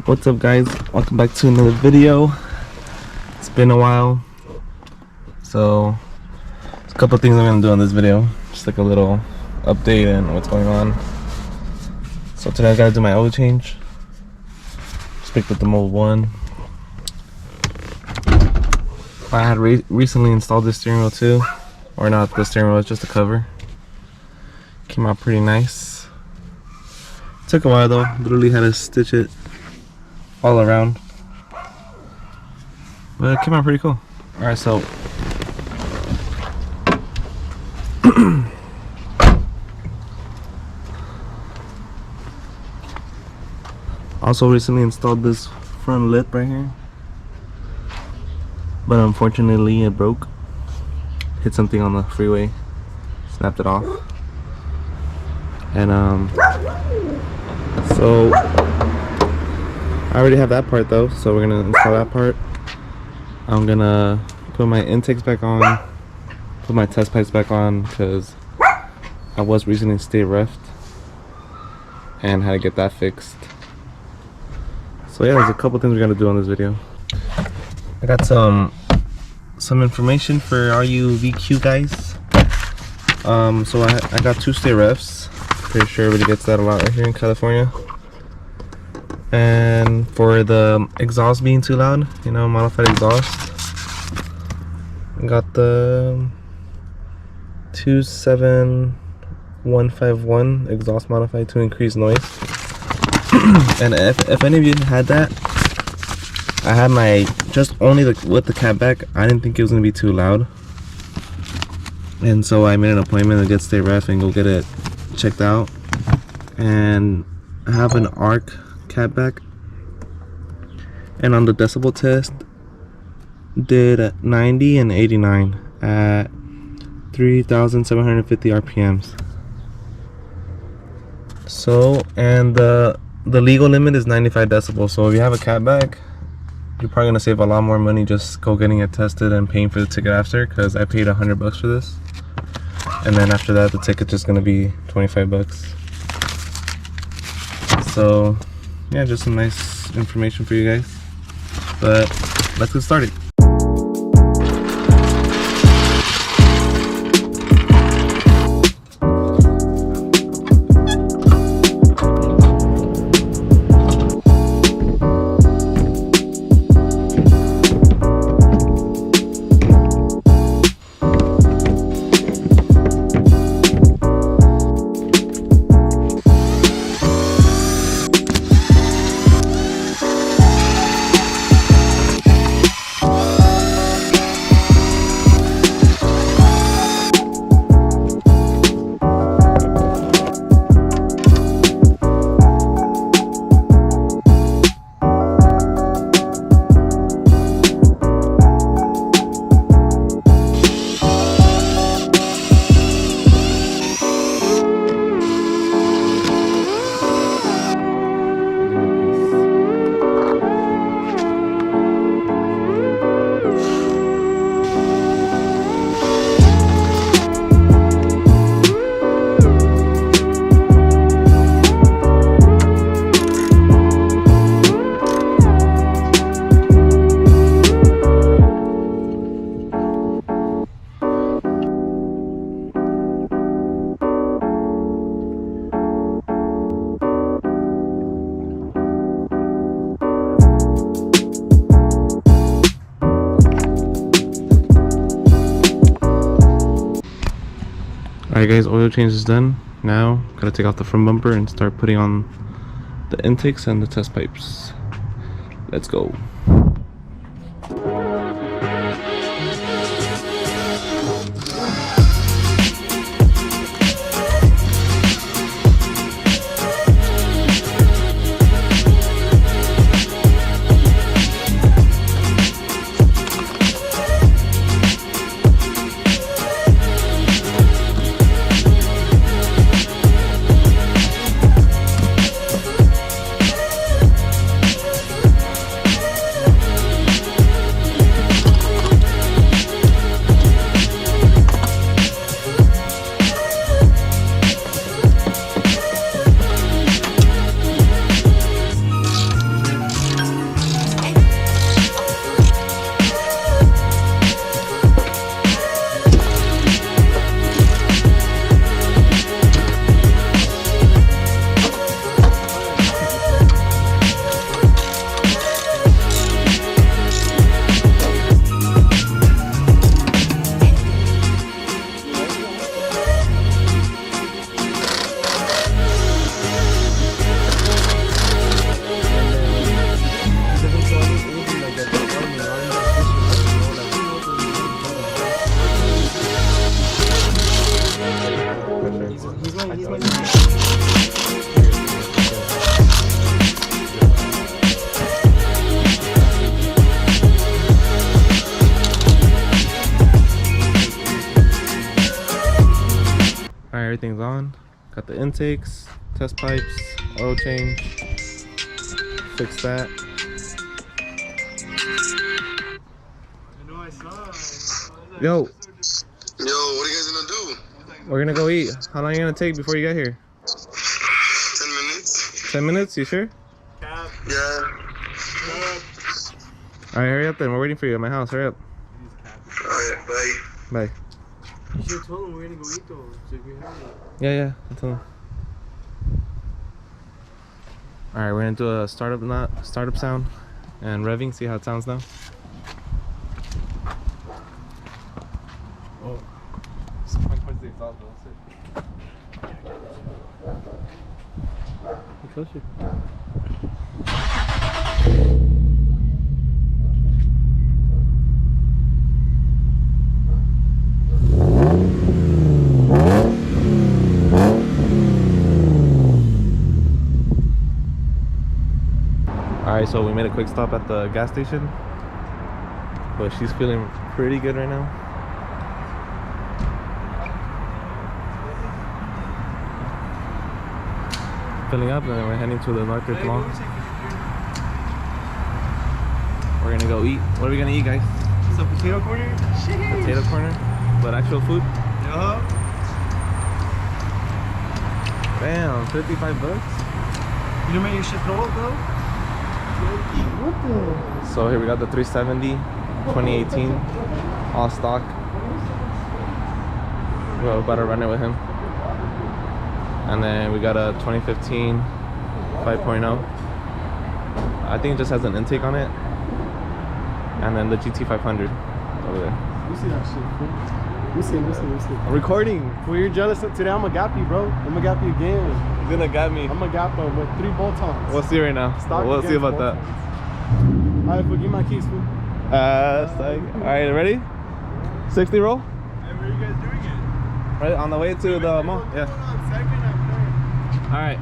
What's up, guys? Welcome back to another video. It's been a while, so there's a couple of things I'm gonna do in this video, just like a little update and what's going on. So today I gotta do my oil change. Just picked up the Mold 1. I had recently installed this steering wheel too, or not the steering wheel, it's just the cover. Came out pretty nice. Took a while though, literally had to stitch it all around, but it came out pretty cool. Alright, so also recently installed this front lip right here, but unfortunately it broke. Hit something on the freeway, snapped it off, and so I already have that part though, so we're gonna install that part. I'm gonna put my intakes back on, put my test pipes back on, because I was recently stay refed and had to get that fixed. So yeah, there's a couple things we're gonna do on this video. I got some information for all you VQ guys. So I got 2 stay refs. Pretty sure everybody gets that a lot right here in California. And for the exhaust being too loud, you know, modified exhaust, I got the 27151 exhaust modified to increase noise. And if any of you had that, I had my just only with the cat back. I didn't think it was gonna be too loud, and so I made an appointment to get stay ref and go get it checked out. And I have an ARC cat back, and on the decibel test did 90 and 89 at 3,750 RPMs. So, and the legal limit is 95 decibels. So if you have a cat back, you're probably gonna save a lot more money just go getting it tested and paying for the ticket after, because I paid $100 for this, and then after that the ticket's just gonna be $25. So yeah, just some nice information for you guys, but let's get started. Alright guys, oil change is done. Now gotta take off the front bumper and start putting on the intakes and the test pipes. Let's go. Everything's on. Got the intakes, test pipes, oil change. Fix that. Yo. Yo, what are you guys gonna do? We're gonna go eat. How long are you gonna take before you get here? 10 minutes. 10 minutes? You sure? Yeah. Alright, hurry up then. We're waiting for you at my house. Hurry up. Alright, bye. Bye. You should have told him we're gonna go eat though. So if we have it. Yeah, I told him. Alright, we're gonna do a startup sound and revving, see how it sounds now. Oh. Closer. Alright, so we made a quick stop at the gas station, but she's feeling pretty good right now. Filling up, and then we're heading to the Northridge Mall. We're gonna go eat. What are we gonna eat, guys? Some potato corner? Potato corner, but actual food. Yup. Damn, 55 bucks. You don't make your shit throw up, bro? What the? So here we got the 370 2018 all stock. We're about to run it with him. And then we got a 2015 5.0. I think it just has an intake on it. And then the GT500 over there. You see that shit, fool? You see. I'm recording. Well, you're jealous. Today I'm a gappy, bro. I'm a gappy again. He's gonna got me. I'm a gapper with 3 bolt-ons. We'll see right now. Stock We'll see against about that. bolt-ons. Alright, fool, give me my keys, fool. Alright, ready? 60 roll? Hey, where are you guys doing it? Right on the way to the mall. Yeah. Alright.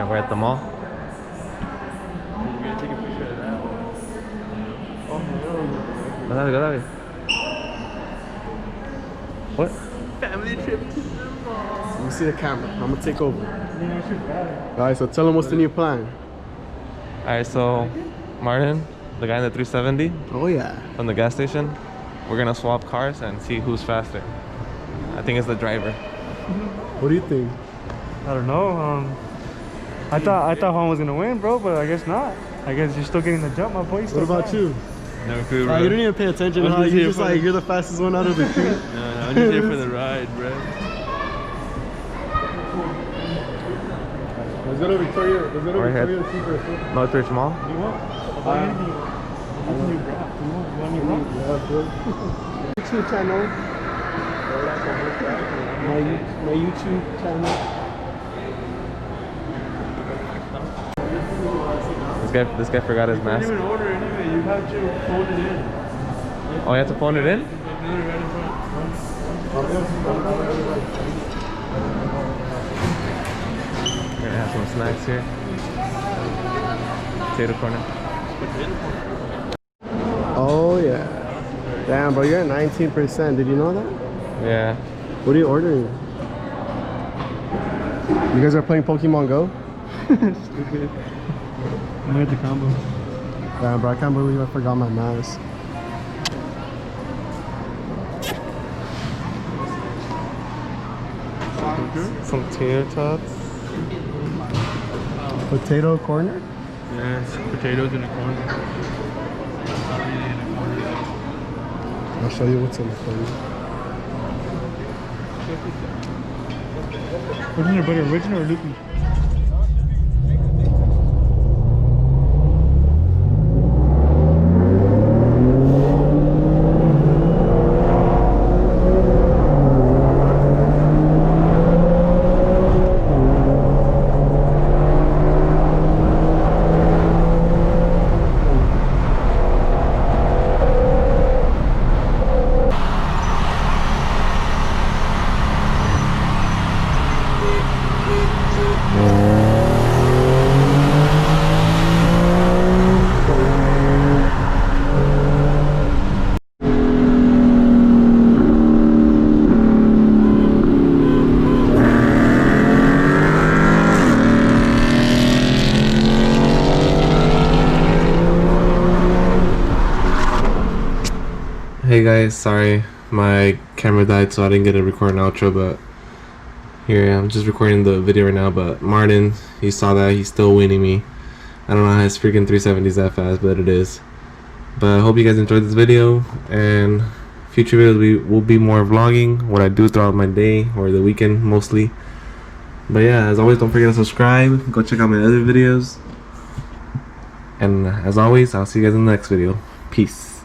We're at the mall. We're gonna take a picture of that. Oh, no. Dale. What? Family trip to the mall. You see the camera. I'm gonna take over. Alright, so tell them what's the new plan. Alright, so Martin, the guy in the 370 Oh, yeah. from the gas station, we're gonna swap cars and see who's faster. I think it's the driver. What do you think? I don't know. I thought Juan was gonna win, bro, but I guess not. I guess you're still getting the jump, my boy. What about you? No clue, bro. You didn't even pay attention. I'm Huh? just You're here just for like, the- you're the fastest one out of the crew. No, I'm just here for the ride, bro. Let's go to Victoria. Let's go to Right here. Victoria's Secret. Northridge Mall. You want? I'll buy anything. Anything you grab. You want me wrong? Yeah, bro. YouTube channel. My YouTube channel. This guy forgot his You mask. didn't even order anyway. You have to phone it in. Oh, you have to phone it in? Like, literally right in front. We're gonna have some snacks here. Potato corner. Oh, yeah. Damn, bro, you're at 19%. Did you know that? Yeah. What are you ordering? You guys are playing Pokemon Go? Stupid. I had the combo. Damn, bro, I can't believe I forgot my mask. Some tater tots. Potato corner? Yes, potatoes in the corner. I'll show you what's in the corner. What's in your butter, original or loopy? Hey guys, sorry my camera died so I didn't get to record an outro, but here I'm just recording the video right now. But Martin, you saw that, he's still winning me. I don't know how his freaking 370's that fast, but it is. But I hope you guys enjoyed this video, and future videos will be more vlogging, what I do throughout my day or the weekend mostly. But yeah, as always, don't forget to subscribe, go check out my other videos, and as always, I'll see you guys in the next video. Peace.